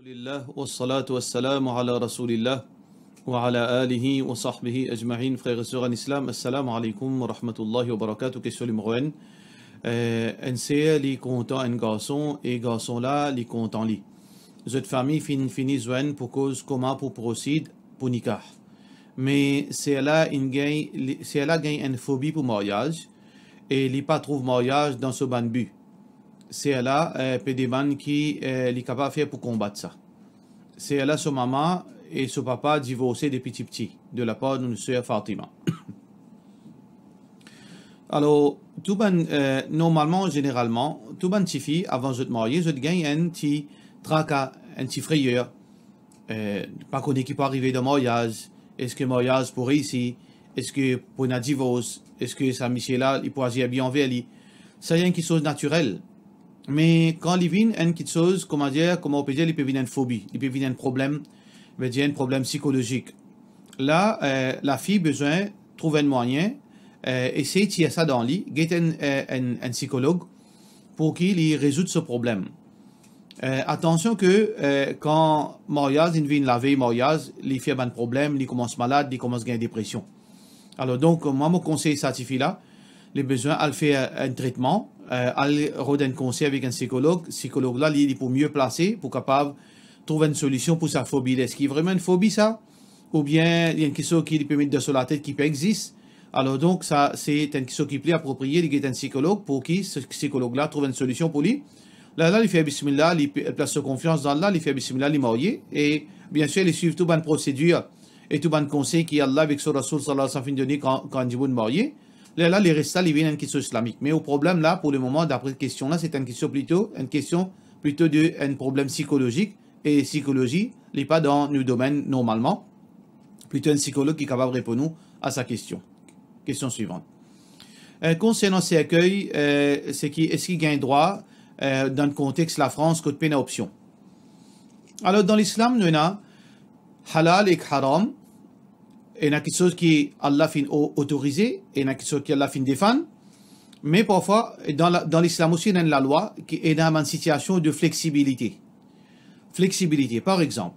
Alhamdulillah wa salatu wa salam ala rasulillah wa ala alihi wa sahbihi ajma'in. Frères et sœurs en islam, assalamu alaikum wa rahmatullahi wa barakatuh. Question numéro 1. NCA li content un garçon et garçon là li content li. Cette famille fini zoen pour cause comment pour procéder pour nikah. Mais c'est là gagne une phobie pour mariage et li pas trouve mariage dans ce ban but. C'est là pédéman qui est capable de faire pour combattre ça. C'est là son maman et son papa divorcés depuis petit de la part de notre sœur Fatima. Alors, tout normalement, généralement, tout ban fille avant de te marier, je gagne un petit tracas, un petit frayeur. Pas qu'on qui peut arriver de mariage. Est-ce que mariage pour ici? Est-ce que pour un divorce? Est-ce que ça Michel là, il peut agir bien envers lui? C'est rien qui chose naturelle. Mais quand il vient une petite chose, comment on peut dire, il peut venir une phobie, il peut venir un problème, il peut dire un problème psychologique. Là, la fille a besoin de trouver un moyen, essayer de tirer ça dans lui, get un psychologue pour qu'il résout ce problème. Attention que quand mariage, il vient la veille mariage, il fait un problème, il commence malade, il commence à gagner dépression. Alors donc, moi, mon conseil certifié là, les besoins, elle fait un traitement, elle redonne un conseil avec un psychologue. Psychologue là, il est pour mieux placer, pour capable trouver une solution pour sa phobie. Est-ce qu'il y a vraiment une phobie ça? Ou bien il y a une question qui lui permet de sur la tête qui peut exister? Alors donc, ça, c'est une question qui peut appropriée, il y a un psychologue pour qui ce psychologue là trouve une solution pour lui. Là, il fait bismillah, il place sa confiance dans Allah, il fait bismillah, il marié. Et bien sûr, il suit toute bonne procédure et tout bon conseil qui Allah avec son Rasoul sallallahu alayhi wa sallam quand il est marié. Là, les restes, ils viennent une question islamique. Mais au problème, là, pour le moment, d'après cette question-là, c'est une question plutôt d'un problème psychologique. Et psychologie, il n'est pas dans nos domaines normalement. Plutôt un psychologue qui est capable de répondre à sa question. Question suivante. Concernant ces accueils, est-ce qu'il gagne droit dans le contexte de la France côté peine à option? Alors, dans l'islam, nous avons halal et haram. Il y a quelque chose qui Allah fin autorisé, et il y a quelque chose qui Allah fin défend. Mais parfois, dans l'islam aussi, il y a la loi qui est dans une situation de flexibilité. Flexibilité, par exemple,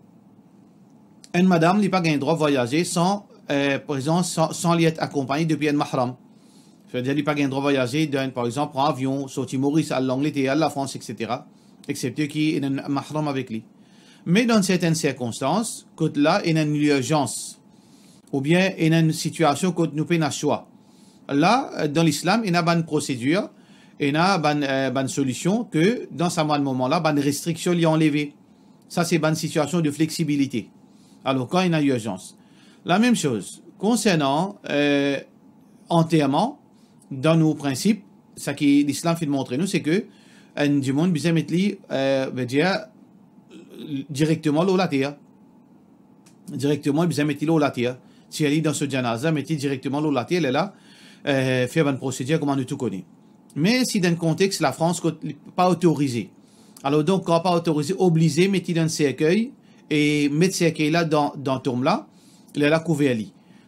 une madame n'a pas le droit de voyager sans, par exemple, sans être accompagnée depuis un mahram. C'est-à-dire, elle n'a pas le droit de voyager, par exemple, en avion, sortir Maurice, à l'Angleterre, à la France, etc. Excepté qu'il y ait un mahram avec lui. Mais dans certaines circonstances, quand là, il y a une urgence. Ou bien il y a une situation que nous pouvons choix. Là, dans l'islam, il y a une procédure, il y a une solution que dans ce moment-là, une restriction est enlevée. Ça, c'est une situation de flexibilité. Alors, quand il y a urgence. La même chose, concernant enterrement, dans nos principes, ce que l'islam fait montrer nous, c'est que du monde besoin de mettre dire directement l'eau la terre. Directement, il besoin de mettre l'eau la terre. Si elle est dans ce janaza, mettez directement l'eau la terre, elle est là, faire une procédure comme on tout connaît. Mais si dans le contexte, la France n'est pas autorisée. Alors donc, quand pas autorisé, obligé, mettez dans le cercueil et mettre ce cercueil-là dans le tombe-là, elle est là couvert.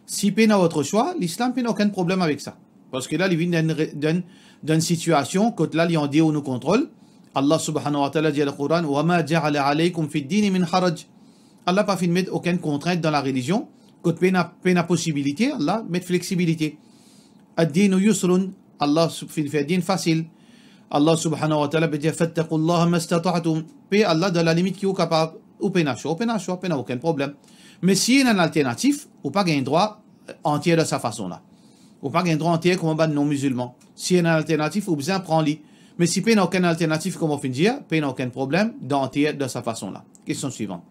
Si il n'a autre choix, l'islam n'a aucun problème avec ça. Parce que là, il vient dans une situation, quand là, il y a un Dieu où nous contrôle. Allah subhanahu wa ta'ala dit dans le Coran, وَمَا جَعَلَ عَلَيْكُمْ فِي الدِّينِ مِنْ حَرَجٍ. Allah n'a pas fait de mettre aucune contrainte dans la religion. Quand il y a une possibilité, Allah met flexibilité. Ad-dinu yusrun, Allah fait din facile. Allah subhanahu wa ta'ala dit fattaqullaha mastata'tum. Paix Allah dans la limite qui est capable. Ou peine à choix, aucun problème. Mais si il y a une alternative, ou pas un droit entier de sa façon-là. Ou pas un droit entier comme un non-musulman. Si il y a une alternative, ou bien prends-le. Mais si il n'y a aucune alternative, comme on finit dire, il n'y a aucun problème d'entier de sa façon-là. Question suivante.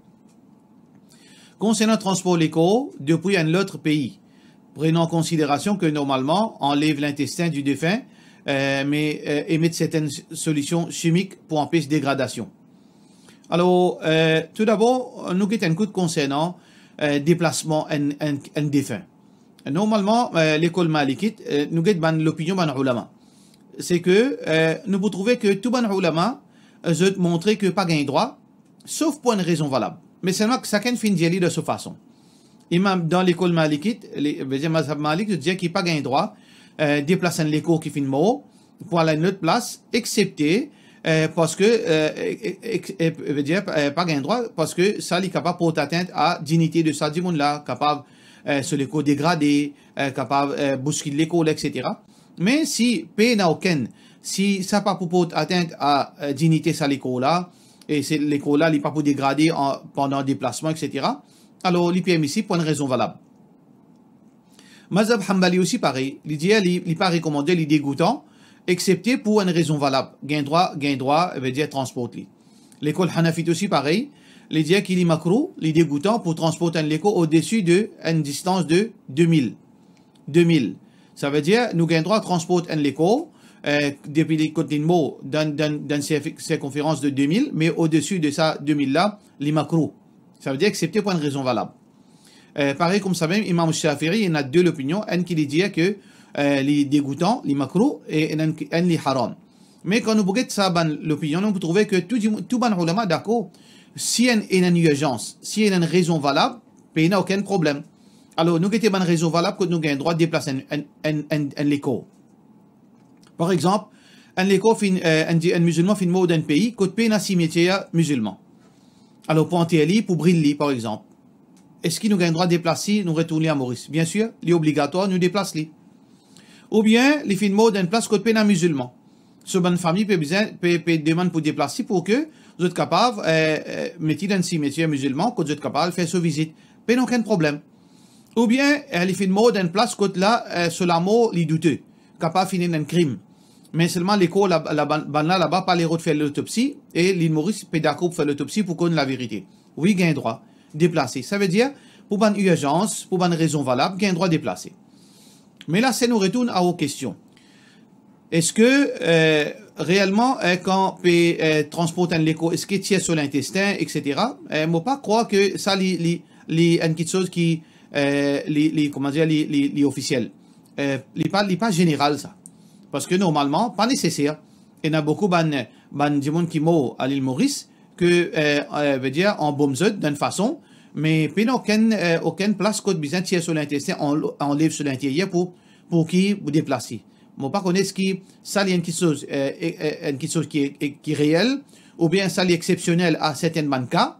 Concernant le transport locaux depuis un autre pays, prenons en considération que normalement, on enlève l'intestin du défunt, mais émettre certaines solutions chimiques pour empêcher dégradation. Alors, tout d'abord, nous avons un coup de concernant déplacement en défunt. Normalement, l'école malikite, nous avons l'opinion de l'ulama. C'est que nous pouvons trouver que tout le ulama ont montré que pas gain droit, sauf pour une raison valable. Mais seulement que chacun finit d'y aller de cette façon. Imam dans l'école malikite, les mazhab malik dit qu'il n'y a pas gain droit déplacer l'école qui finit mort pour aller à une autre place, excepté parce que veut dire pas gain droit parce que ça est capable porter atteinte à dignité de ça du monde là, capable se l'éco dégrader, capable bousculer l'école, etc. Mais si paix n'a aucune, si ça pas pour porter atteinte à dignité ça l'école là, et c'est l'école là, il pas pour dégrader pendant déplacement, etc. Alors il permissible pour une raison valable. Mazhab Hanbali aussi pareil, il n'est pas recommandé, il est dégoûtant, excepté pour une raison valable. Gain droit, veut dire transporter. L'école Hanafite aussi pareil, il dit qu'il est macro, il est dégoûtant pour transporter l'école au-dessus d'une distance de 2000. 2000. Ça veut dire, nous gain droit transporter l'école, depuis les côtés de mots, dans circonférence de 2000, mais au-dessus de ça, 2000 là, il est macro. Ça veut dire excepté pour une raison valable. Pareil comme ça même, Imam Shafi'i, il y a deux opinions, un qui dit que les dégoûtants, les macros, et un les haram. Mais quand nous regardons ça, l'opinion, nous pouvons trouver que tout le ulama d'accord, si il y a une urgence, si il y a une raison valable, il n'y a aucun problème. Alors, nous avons une raison valable que nous avons le droit de déplacer un l'école. Par exemple, un musulman fait mot d'un pays, que pays n'a cimetière musulman. Alors, pour Antéli, pour Brilli, par exemple, est-ce qu'il nous a le droit de déplacer, nous retourner à Maurice? Bien sûr, il est obligatoire, nous déplacer. Ou bien, les films mot d'une place que pays n'a musulman. Ce bonne famille peut demander pour déplacer pour que vous êtes capable de mettre dans un cimetière musulman, que vous êtes capable de faire sa visite. Pas aucun problème. Ou bien, les films mot d'une place que là, sur la mort, les douteux, capable de finir un crime. Mais seulement l'école là-bas, pas les de faire l'autopsie, et l'île Maurice peut d'accord pour faire l'autopsie pour connaître la vérité. Oui, il y a un droit déplacer. Ça veut dire, pour une urgence, pour une raison valable, il y a un droit déplacer. Mais là, ça nous retourne à vos questions. Est-ce que réellement, quand on transporte un l'écho, est-ce qu'il tient sur l'intestin, etc. Je ne pas croire que ça, les quelque chose qui, comment dire, les officiels. Pas général, ça. Parce que normalement, pas nécessaire. Il y a beaucoup de monde qui meurent à l'île Maurice, que, veut dire, en bombe d'une façon, mais il n'y a aucune place que besoin tient sur l'intestin, on lève sur l'intérieur pour qui vous déplacer. Moi, pas connaître ce qui, ça, il y a quelque chose qui est réel, ou bien ça, est exceptionnel à certains cas.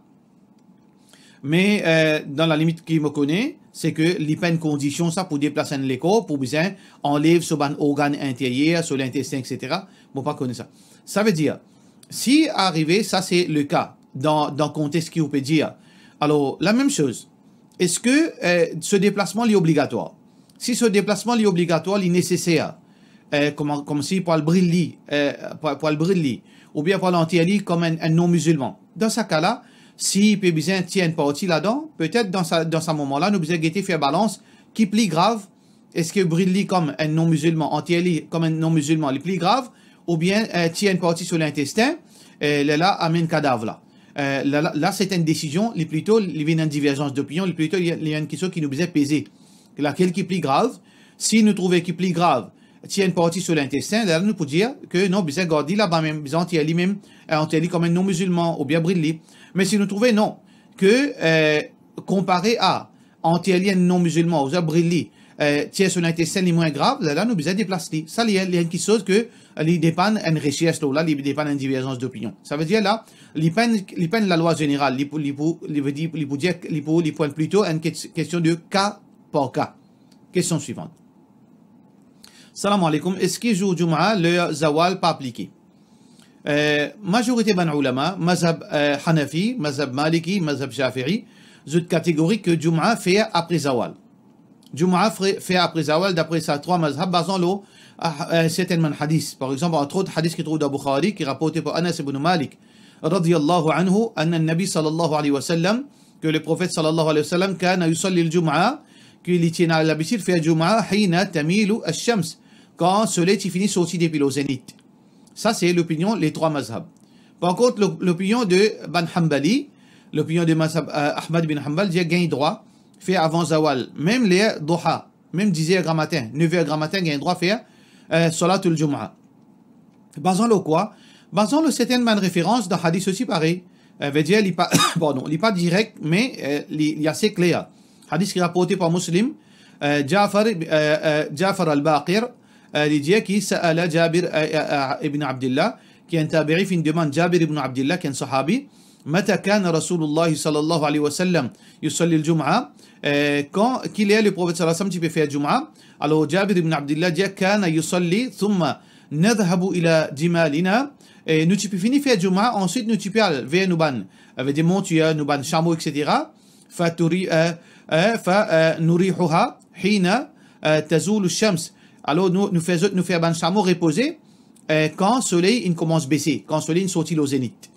Mais, dans la limite qui me connaît, c'est que les peines conditions, ça, pour déplacer un l'écho, pour besoin, enlève sur un organe intérieur, sur l'intestin, etc. Moi, pas connaître ça. Ça veut dire, si arrivé, ça, c'est le cas, dans le contexte qui vous peut dire. Alors, la même chose. Est-ce que ce déplacement est obligatoire? Si ce déplacement est obligatoire, il est nécessaire, comme si pour le briller, ou bien pour l'anti-ali comme un non-musulman. Dans ce cas-là, si peut besoin tient une partie là-dedans, peut-être dans ce moment-là, nous besoin guetter faire balance qui est plus grave. Est-ce que briller comme un non-musulman, anti-ali comme un non-musulman, est plus grave, ou bien tient une partie sur l'intestin, là, amène cadavre là. Là, c'est une décision, plutôt, il y a une divergence d'opinion, plutôt, il y a une question qui nous besoin peser. Laquelle qui est plus grave? Si nous trouvons qui est plus grave, tient une partie sur l'intestin, là, nous pouvons dire que non, besoin garder là-bas même, besoin anti-ali même, anti-ali comme un non-musulman, ou bien briller. Mais si nous trouvons non, que comparé à anti-ali un non-musulman, ou bien briller, tient sur l'intestin les moins grave, là, nous besoin déplacer. Ça, il y a une chose que, il dépend d'une recherche, là, il dépend d'une divergence d'opinion. Ça veut dire là, il dépend de la loi générale, il point plutôt une question de cas par cas. Question suivante. Salam alaikum. Est-ce que jour Jum'a, le zawal pas appliqué? Majorité ban ulama, mazhab Hanafi, mazhab Maliki, mazhab Shafi'i, zut catégorie que Jum'a fait après zawal. Jum'a fait après zawal d'après ça trois mazhab basant l'eau certainement hadith. Par exemple, entre autres hadith qui trouve dans Bukhari qui rapporté par Anas ibn Malik radiyallahu anhu anna nabi sallallahu alayhi wa sallam que le prophète sallallahu alayhi wa sallam kana yusalli al-jum'a qu'il tient l'habitude de faire Jum'a hina tamilu ash-shams quand le soleil finit sorti depuis le zénith. Ça c'est l'opinion les trois mazhab. Par contre l'opinion de Ban Hanbali, l'opinion de mazhab Ahmad bin Hanbal dit gain droit fait avant zawal, même les duha, même 10h grand matin, 9h grand matin gain droit faire salatul Jum'a. Basant le quoi? Basant le certaines références dans hadith aussi pareil. Veut dire il pas pardon, il pas direct mais il est assez clair. Hadith qui est rapporté par Muslim, Ja'far al-Baqir, il dit qui sa'ala Jabir ibn Abdullah, qui est un tabiri, fin demande Jabir ibn Abdullah, qui est un sahabi, متى كان رسول الله صلى الله عليه وسلم يصلي الجمعة quand qu'il est le prophète صلى الله عليه وسلم qui peut faire Jum'a. Alors Jabir ibn Abdullah dit كان يصلي ثم نذهب إلى جمالنا. Nous tu peux finir faire Jum'a, ensuite nous tu peux aller vers Nuban avec des montures, Nuban chameaux, etc. فنريحها حين تزول الشمس. Alors nous faisons ban chameau reposer quand le soleil il commence à baisser, quand le soleil il sortit au zénith.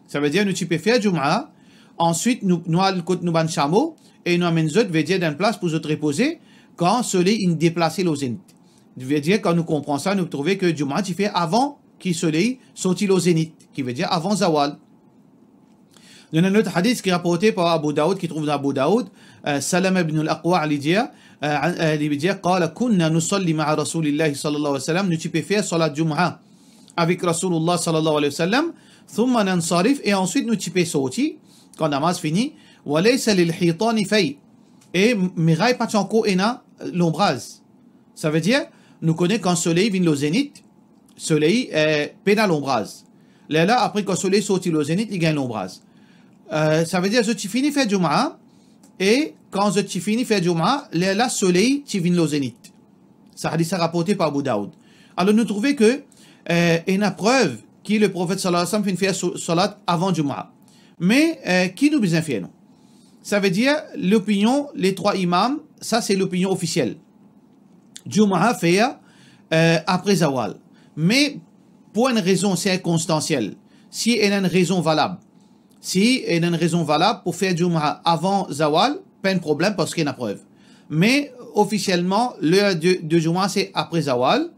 Ça veut dire nous tu peux faire Jum'a, ensuite nous allons côté nous ban chameau et nous amène zot veut dire dans place pour se reposer quand le soleil il déplacé au zénith. Veut dire quand nous comprenons ça, nous trouvons que Jum'a tu fais avant que le soleil sortit au zénith, qui veut dire avant zawal. Il y a un autre hadith qui est rapporté par Abu Daoud, qui trouve dans Abu Daoud, Salam ibn al-Aqwa lui dit قال كنا نصلي مع رسول الله صلى الله عليه وسلم. Nous tu peux faire salat Jum'a avec Rasulullah صلى الله عليه وسلم. ثم ننصرف et ensuite nous tu peux sortir quand namaz fini. وليس للحيطان في et miraille pas encore ena l'ombrage. Ça veut dire nous connaissons quand le soleil vient au zénith, soleil pénal l'ombrage. Là après quand le soleil sortit au zénith, il gagne l'ombrage. Ça veut dire que tu finis faire Jum'a et quand tu finis faire Jum'a, là le soleil tu viens au zénith. Ça hadith rapporté par Abu Daoud. Alors nous trouvons que une preuve que le prophète sallallahu alayhi wa sallam fait faire salat avant Jum'a. Mais qui nous besoin faire nous? Ça veut dire l'opinion, les trois imams, ça c'est l'opinion officielle. Jum'a fait après Zawal. Mais pour une raison circonstancielle, si il y a une raison valable, si il y a une raison valable pour faire Jum'a avant Zawal, pas de problème parce qu'il y a une preuve. Mais officiellement, l'heure de Jum'a c'est après Zawal,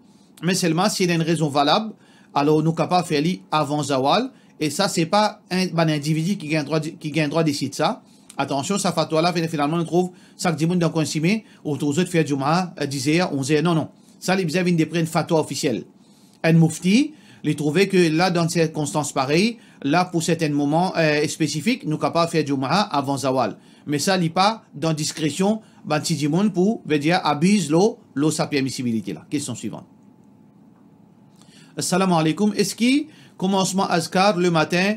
mais seulement s'il y a une raison valable, alors nous sommes capables de faire avant Zawal, et ça c'est pas un individu qui gagne droit de décider ça. Attention, ça fatwa là, finalement, on trouve ça que dit dans le coin autour de faire Jum'a 10h, 11h. Non. Ça, les bizarres viennent de prendre une fatwa officielle. Un mufti, il trouvait que là, dans ces circonstances pareilles, là, pour certains moments spécifiques, nous sommes capables de faire Jum'a avant Zawal. Mais ça, il n'est pas dans discrétion, pour veut dire abuse l'eau sa permissibilité là. Question suivante. Assalamu alaikum. Est-ce qu'il commencement azkar le matin,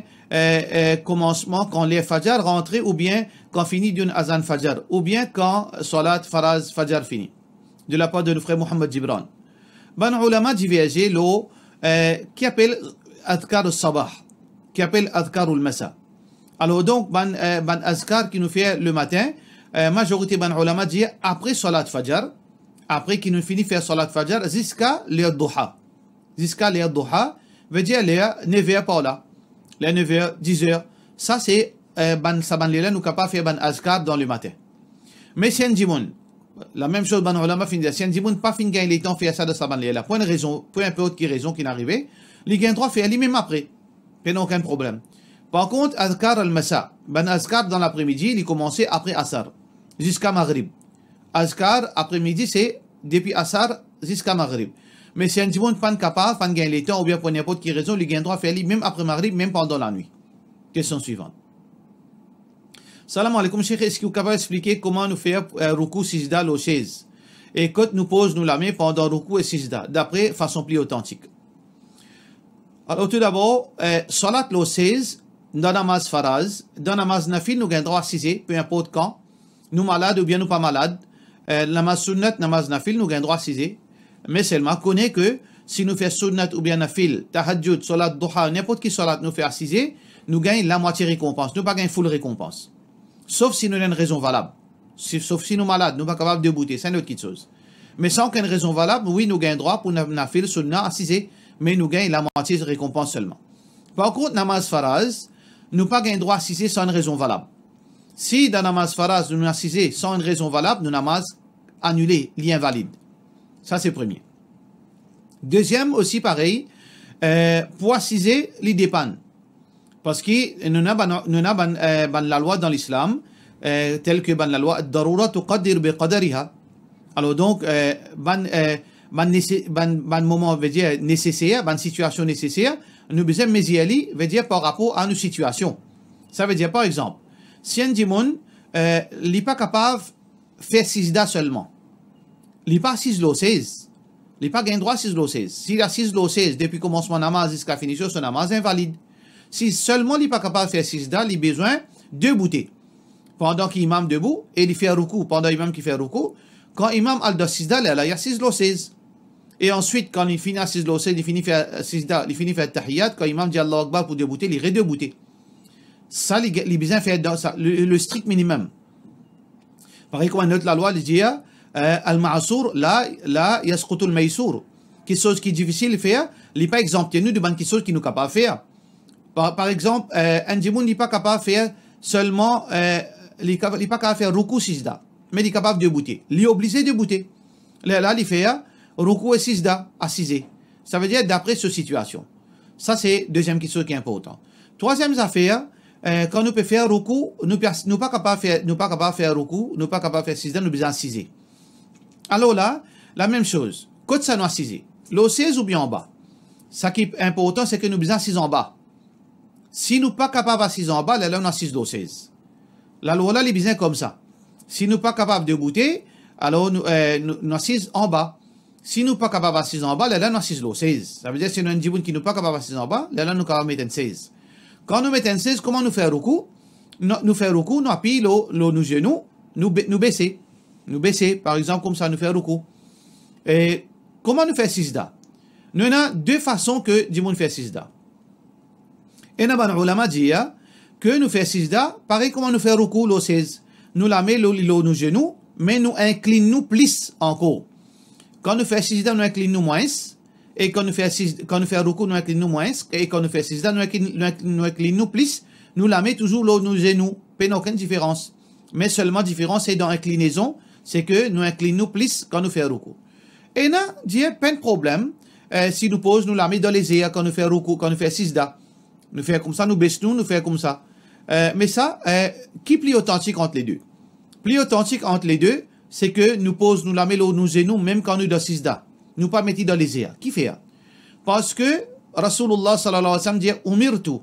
commencement quand les fajr rentrent ou bien quand finit d'une azan fajr ou bien quand salat faraz fajr finit? De la part de notre frère Mohamed Gibran. Ban ulama divergé l'eau qui appelle adkar al-sabah, qui appelle adkar al-masa. Alors donc ban azkar qui nous fait le matin, majorité ban ulama dit après salat fajr, après qu'il nous finit faire salat fajr jusqu'à l'heure duha. Jusqu'à l'heure duha veut dire l'heure 9h par là. Les 9h, 10h, ça c'est nous capables de faire ban azkar dans le matin. Mais si un dimoun, la même chose, ban ulama fin dire, si un dimoun pas fin gagner les temps faire ça de saban là, pour une raison, peu importe quelle raison qui est arrivée, il gagne droit faire lui-même après. Il n'y a aucun problème. Par contre, azkar al-masa, ban azkar dans l'après-midi, il commence après asar, jusqu'à maghrib. Azkar après-midi, c'est depuis asar jusqu'à maghrib. Mais si un dimoun pas capable, pas gagner les temps, ou bien pour n'importe quelle raison, il gagne droit faire lui même après maghrib, même pendant la nuit. Question suivante. Salam alaikum, Cheikh, est-ce que vous êtes capable d'expliquer comment nous faire ruku sijda aux chaises? Et quand nous pose nous la main pendant ruku et sijda, d'après façon plus authentique. Alors tout d'abord, salat aux chaises, dans namaz faraz, dans namaz nafil, nous gagnons droit à ciser, peu importe quand, nous malades ou bien nous pas malades, namaz sunnat, namaz nafil, nous gagnons droit à ciser, mais seulement connaît que si nous faisons sunnat ou bien nafil, tahajjud, salat duha, n'importe qui salat nous fait assiser, nous gagnons la moitié récompense, nous pas gagnons full récompense. Sauf si nous avons une raison valable. Sauf si nous sommes malades, nous ne sommes pas capables de bouter, c'est une autre chose. Mais sans qu'une raison valable, oui, nous gagnons droit pour nafil, sunnat, assiser, mais nous gagnons la moitié de récompense seulement. Par contre, namaz faraz, nous pas gagnons droit à assiser sans une raison valable. Si dans namaz faraz, nous assiser sans une raison valable, nous namaz annulé, l'invalide. Ça, c'est premier. Deuxième, aussi pareil, pour assiser, les dépanne. Parce que nous avons la loi dans l'islam, telle que la loi Darura tuqaddir bi qadariha. Alors donc, moment veut dire nécessaire, situation nécessaire, nous besoin meziali veut dire par rapport à nos situations. Ça veut dire par exemple, si un dimon n'est pas capable de faire sijda seulement, il n'est pas assis l'eau 16, Il n'a pas gain droit 6 lots 16. S'il a 6 lots 16 depuis commencement namaz jusqu'à finition, son namaz est invalide. Si seulement il n'est pas capable de faire 6 da, il a besoin de bouter. Pendant qu'imam debout, et il fait un ruku, pendant l'imam qui fait un ruku, quand imam a le 6 da, là, il y a 6 lots 16. Et ensuite, quand il finit à 6 lots 16, il finit faire 6 da, il finit faire tahiyyat, quand imam dit Allah Akbar pour débouter, il redébouter. Ça, il a besoin de faire le strict minimum. Pareil comme un autre, la loi, il dit, al-ma'asur, là, yasqutu al-maïsour. Quelque chose qui est difficile à faire, il n'est pas exempté nous de quelque chose qui nous capable de faire. Par exemple, un djimoun n'est pas capable de faire seulement, il n'est pas capable de faire ruku 6 da, mais il est capable de bouter. Il est obligé de bouter. Là, il fait ruku et 6 da, assisé. Ça veut dire d'après cette situation. Ça, c'est deuxième question qui est important. Troisième affaire, quand nous pouvons faire ruku, nous ne pas capable de faire ruku, nous pas capable de faire 6 da, nous besoin assiser. Alors là, la même chose. Quand ça nous assiser, l'eau 16 ou bien en bas. Ce qui est important, c'est que nous besoin assiser en bas. Si nous pas capable d'assiser en bas, là, on assise l'eau 16. La loi là, elle est bien comme ça. Si nous pas capable de bouter, alors nous assise en bas. Si nous pas capable d'assiser en bas, là, on assise l'eau 16. Ça veut dire que si nous avons un djiboun qui nous pas capable d'assiser en bas, là, nous capable mettre un 16. Quand nous mettons un 16, comment nous faire ruku? Nous faire ruku, nous appuyons nos genoux, nous baisser. Nous baisser, par exemple, comme ça, nous faire ruku. Et comment nous faire 6 da? Nous avons deux façons que djiboun fait 6 da. Et nous avons ulama dit que nous faisons 6 da, pareil comme nous faisons ruku, l'eau 16. Nous la mettons nos genoux, mais nous inclinons plus encore. Quand nous faisons 6 da, nous inclinons moins. Et quand nous faisons ruku, nous inclinons moins. Et quand nous faisons 6 da, nous inclinons plus. Nous la mettons toujours nos genoux. Pas aucune différence. Mais seulement différence c'est dans l'inclinaison, c'est que nous inclinons plus quand nous faisons ruku. Et nous dit pas de problème. Si nous posons, nous la mettons dans les airs quand nous faisons ruku, quand nous faisons 6 da. Nous faisons comme ça, nous baissons, nous faisons comme ça. Mais ça, qui est plus authentique entre les deux? Plus authentique entre les deux, c'est que nous posons, nous la mettons nos genoux, même quand nous dans 6 da. Nous pas mettons dans les airs. Qui fait? Parce que Rasulullah sallallahu alayhi wa sallam dit Umirtu,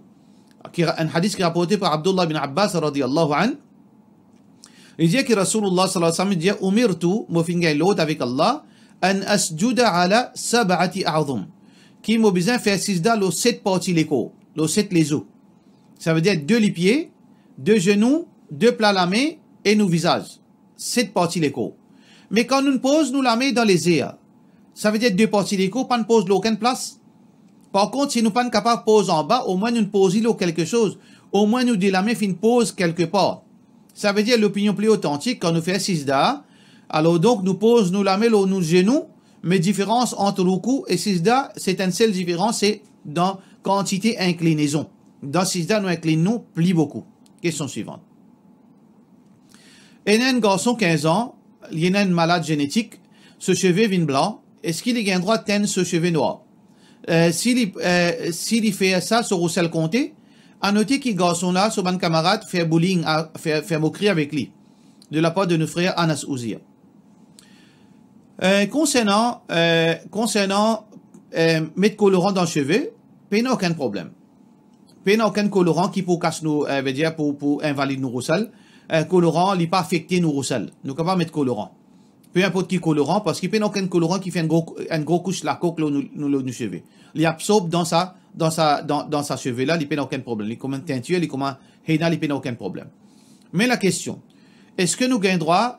un hadith qui est rapporté par Abdullah bin Abbas radiyallahu anhu. Il dit que Rasulullah sallallahu alayhi wa sallam dit Umirtu, mofinga l'autre avec Allah, an asjuda ala sab'ati a'zum. Qui m'a besoin de faire 6 da, les 7 parties les corps. Les 7 les os. Ça veut dire 2 les pieds, 2 genoux, 2 plats la main et nos visages. 7 parties les corps. Mais quand nous posons, nous la main dans les airs. Ça veut dire 2 parties les corps, pas ne pose aucune place. Par contre, si nous pas capables de poser en bas, au moins nous posons quelque chose. Au moins nous dit la main fait une pose quelque part. Ça veut dire l'opinion plus authentique quand nous faisons 6 da. Alors donc nous posons, nous la main nos genoux. Mais différence entre ruku et 6 da, c'est une seule différence, c'est dans quantité inclinaison. Dans 6 da, nous inclinons plus beaucoup. Question suivante. Il y a un garçon 15 ans, il y a un malade génétique, ce cheveu vient blanc, est-ce qu'il a un droit de teindre ce cheveu noir? S'il fait ça sur Roussel Comté, à noter que ce garçon-là, son camarade, fait bullying, fait moquerie avec lui, de la part de nos frères Anas Ouzia. Concernant mettre colorant dans le cheveu, il n'y a aucun problème. Il n'y a aucun colorant qui peut casser nous, veut dire pour invalider nos roussels. Colorant, il n'est pas affecté nos roussels. Nous ne pouvons pas mettre colorant. Peu importe qui colorant, parce qu'il n'y a aucun colorant qui fait une grosse couche la coque nos cheveux. Il absorbe dans sa cheveux là, il n'y a aucun problème. Il est comme un teinture, il est comme un héna, il n'y a aucun problème. Mais la question, est-ce que nous avons droit,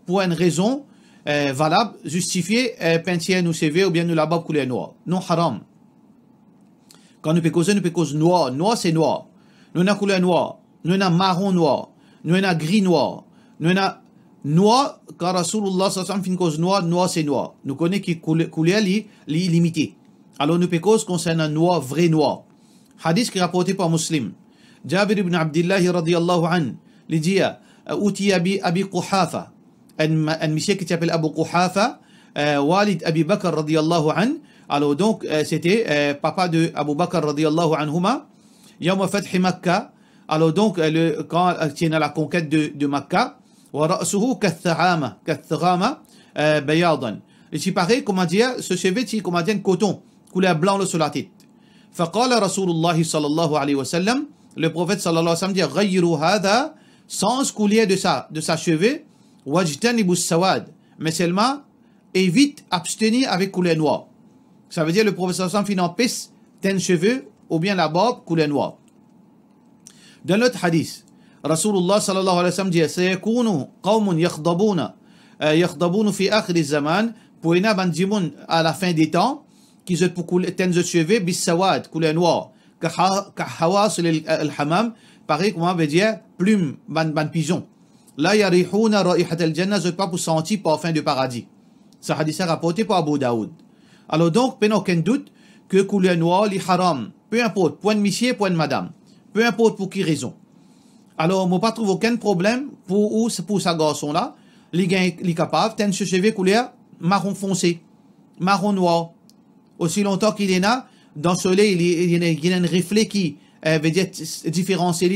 pour une raison valable, justifier peinture nos cheveux ou bien nous la barbe couleur noire? Non, haram. Quand nous pouvons causer noir, noir c'est noir. Nous avons couleur noire, nous avons marron noir, nous avons gris noir, nous avons noir, car Rasulullah sallallahu alayhi wa sallam fait cause noir, noir c'est noir. Nous connaissons que couleur limitée. Alors nous pouvons concernant noir, vrai noir. Hadith qui est rapporté par Muslim. Jabir ibn Abdullah radiyallahu anhu, il dit, Outi Abi Quhafa, un monsieur qui s'appelle Abu Quhafa, Walid Abi Bakr radiyallahu anhu. Alors donc, c'était papa de Abu Bakr radiyallahu anhuma, Yawm Fath Makkah. Alors donc, quand il y a la conquête de Makkah, wa ra'suhu kath'ama bayadan. Et c'est pareil, comment dire, ce cheveu, c'est comment dire, coton, couleur blanc sur la tête. Faqala Rasulullah sallallahu alayhi wa sallam, le prophète sallallahu alayhi wa sallam dit, ghayru hadha, sans couleur de sa cheveux, wajtanibu sawad, mais seulement évite abstenir avec couleur noire. Ça veut dire le prophète sallallahu alayhi wa sallam pisse ten cheveux ou bien la barbe couleur noire. Dans l'autre hadith, Rasulullah sallallahu alayhi wa sallam dit sayakunu qawmun yakhdabuna fi akhir az-zaman pour ina bandimoun à la fin des temps qui se pour ten cheveux bis sawad couleur noire ka hawas al-hamam pareil comment on veut dire plume ban pigeon. La yarihuna ra'ihat al-jannah je pas pour sentir parfum de paradis. Ce hadith est rapporté par Abu Daoud. Alors donc, pas aucun doute que couleur noire, li haram, peu importe, point de monsieur, point de madame, peu importe pour qui raison. Alors, moi, pas trouve aucun problème pour sa garçon-là, li capable, ten cheveux couleur marron foncé, marron noir. Aussi longtemps qu'il est là, dans le soleil, il y a un reflet qui veut dire différencier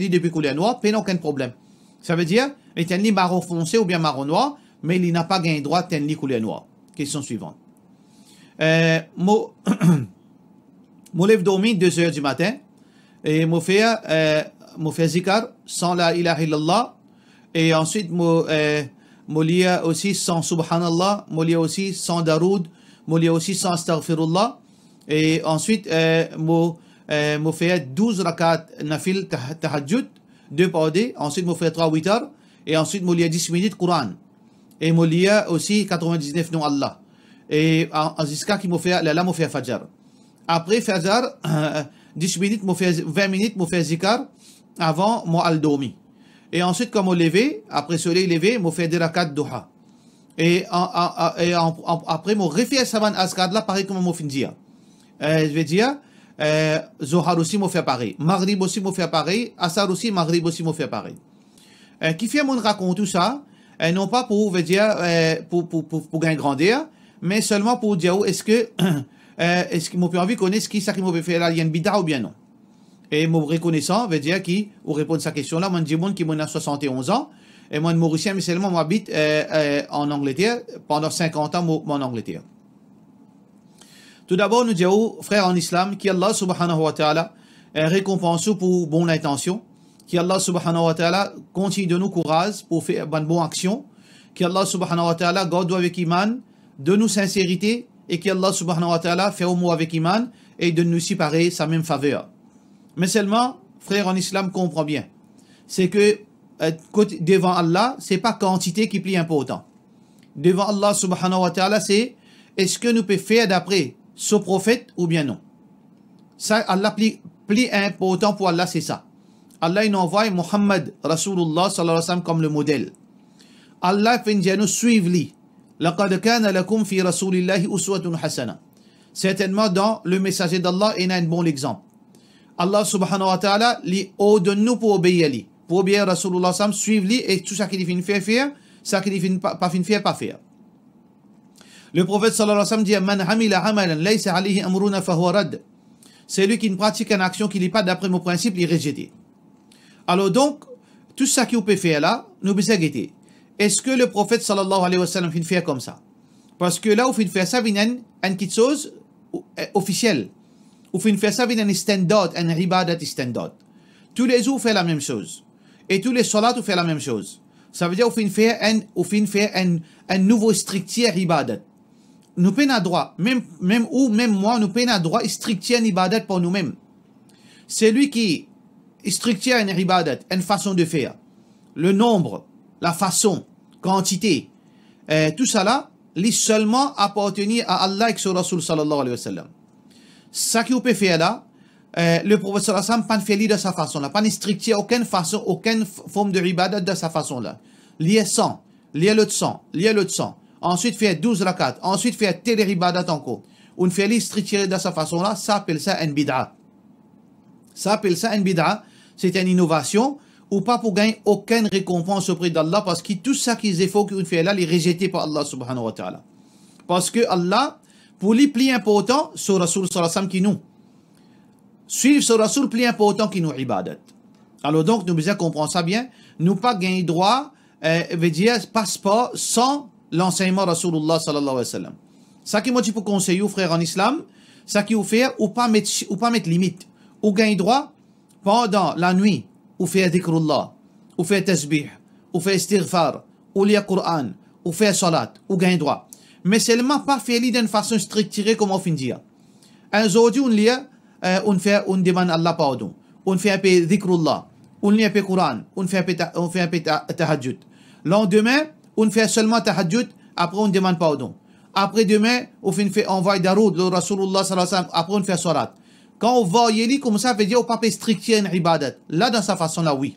depuis couleur noire, pas aucun problème. Ça veut dire, il est ni marron foncé ou bien marron noir, mais il n'a pas gagné droit de tenir couleur noire. Question suivante. Moi lève dormi 2 heures du matin et moi fait zikar sans la ilaha illallah et ensuite moi lis aussi sans subhanallah, moi lis aussi sans daroud, moi lis aussi sans astaghfirullah et ensuite moi fait 12 rakat nafil tahajjud 2 par day, ensuite moi fait 3 witar et ensuite moi lis 10 minutes Coran et moi lis aussi 99 noms Allah. Et jusqu'à qui m'a fait Fajr. Après Fajr, 10 minutes, 20 minutes, m'a fait Zikar avant moi al dormi. Et ensuite, quand m'a levé, après soleil levé, m'a fait des rakat Duha. Et après, m'a refait Savan Askad là, pareil comme m'a fait dire. Je vais dire, Zohar aussi m'a fait pareil. Maghrib aussi m'a fait pareil. Asar aussi, Maghrib aussi m'a fait pareil. Qui fait mon raconte tout ça, non pas pour, veut dire, pour gagner grandeur, mais seulement pour dire est-ce que mon envie connaît ce qui ça qui m'a fait là il y a une bida ou bien non. Et mon reconnaissant veut dire qui ou répondre à cette question là, moi dis monde qui m'a 71 ans et moi de Mauricien mais seulement moi habite en Angleterre pendant 50 ans en Angleterre. Tout d'abord nous disons frères en islam qui Allah subhanahu wa ta'ala récompense pour bonne intention, qui Allah subhanahu wa ta'ala continue de nous courage pour faire bonne action, qui Allah subhanahu wa ta'ala garde avec iman de nous sincérité et qu'Allah subhanahu wa ta'ala fait au mot avec iman et de nous séparer sa même faveur. Mais seulement, frère en islam comprend bien, c'est que devant Allah, c'est pas quantité qui est plus important. Devant Allah subhanahu wa ta'ala, c'est est-ce que nous pouvons faire d'après ce prophète ou bien non. Ça, Allah plus important pour Allah, c'est ça. Allah il envoie Muhammad Rasulullah sallallahu alayhi wa sallam comme le modèle. Allah fait nous suivre lui. لَقَدْ كَانَ لَكُمْ فِي رَسُولِ اللَّهِ أُسْوَةٌ حَسَنَةٌ. Certainement dans le messager d'Allah, il y a un bon exemple. Allah subhanahu wa ta'ala lui ordonne nous pour obéir lui. Pour obéir Rasulullah sallam, suivre lui et tout ça qu'il finit faire, ça qu'il finit pas faire. Le prophète sallallahu alayhi wa sallam dit Man hamila amalan laysa alayhi amruna fahuwa rad. C'est lui qui ne pratique une action qui n'est pas d'après mon principe, il est rejeté. Alors donc, tout ça qu'il peut faire là, nous devons guetter. Est-ce que le prophète sallallahu alayhi wa sallam fait faire comme ça? Parce que là où il fait ça, il y a une petite chose officielle. Où il fait ça, il y a un standard, un ibadat standard. Tous les jours, il fait la même chose. Et tous les salats, il fait la même chose. Ça veut dire qu'il fait un nouveau strictier ibadat. Nous prenons droit, même moi, nous prenons droit strictier ibadat pour nous-mêmes. C'est lui qui strictier un ibadat, une façon de faire. Le nombre, la façon, quantité, tout ça là, lui seulement appartenir à Allah et son Rasul sallallahu alayhi wa sallam. Ça qui peut faire là, le prophète sallallahu alayhi wa sallam pas fait de sa façon là, pas strictier aucune façon, aucune forme de ibadat de sa façon là. Lié 100, lié le 100, lié le 100. Ensuite faire 12 rakat, ensuite faire tel ibadat encore. On fait les strictier de sa façon là, ça appelle ça un bid'a. Ça appelle ça un bid'a, c'est une innovation. Ou pas pour gagner aucune récompense auprès d'Allah parce que tout ça qu'ils efforts qu'ils font là, il est rejeté par Allah subhanahu wa ta'ala. Parce que Allah, pour lui plus important, ce Rasul sallallahu alayhi wa sallam qui nous. Suivre ce Rasul plus important qui nous ibadat. Alors donc, nous devons comprendre ça bien. Nous pas gagner droit, veut dire, passe pas sans l'enseignement Rasulullah sallallahu alayhi wa sallam. Ça qui moi dit pour conseiller aux frères en islam, ça qui vous fait, ou pas mettre limite. Ou gagner droit pendant la nuit. Ou faire dhikrullah, ou faire tasbih, ou faire istighfar, ou lire Coran, ou faire salat, ou gagner droit. mais seulement pas faire d'une façon structurée comme on finit dire. Aujourd'hui, on demande Allah pardon. On fait un peu dhikrullah. On lit un peu Coran. On fait un peu tahajjud. Lendemain, on fait seulement tahajjud. Après, on demande pardon. Après demain, on va daroud, le Rasulullah sallallahu alayhi wa sallam. Après, on fait salat. Quand on va y aller comme ça, ça veut dire on ne peut pas structurer une ibadat. Là, dans sa façon-là, oui.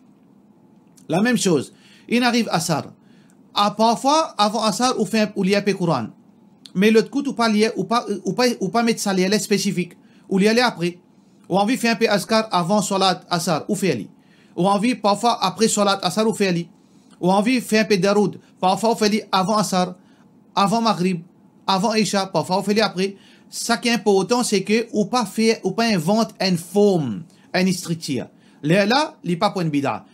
La même chose. Il arrive Asar. Parfois, avant Asar, on lit un peu Coran. Mais l'autre coup, ou pas mettre ça les spécifique. Ou y aller après. Ou envie faire un peu askar avant salat Asar, ou faire ali. Ou envie parfois après salat Asar, ou faire ali. Ou envie faire un peu daroud. Parfois, on fait avant Asar, avant Maghrib, avant Isha, parfois on fait après. Ce qui est important, c'est que ou pas invente une forme, une structure. Là, il n'est pas pour une bida.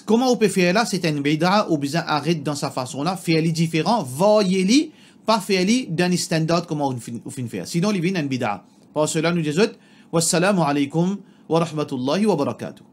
Comment on peut faire là? C'est une bida ou bien arrête dans sa façon là, faire les différents, voyez-les, pas faire les dans les standards comme on fait faire. Sinon, il vient une bida. Pour cela, nous disons, wassalamu alaikum wa rahmatullahi wa barakatuh.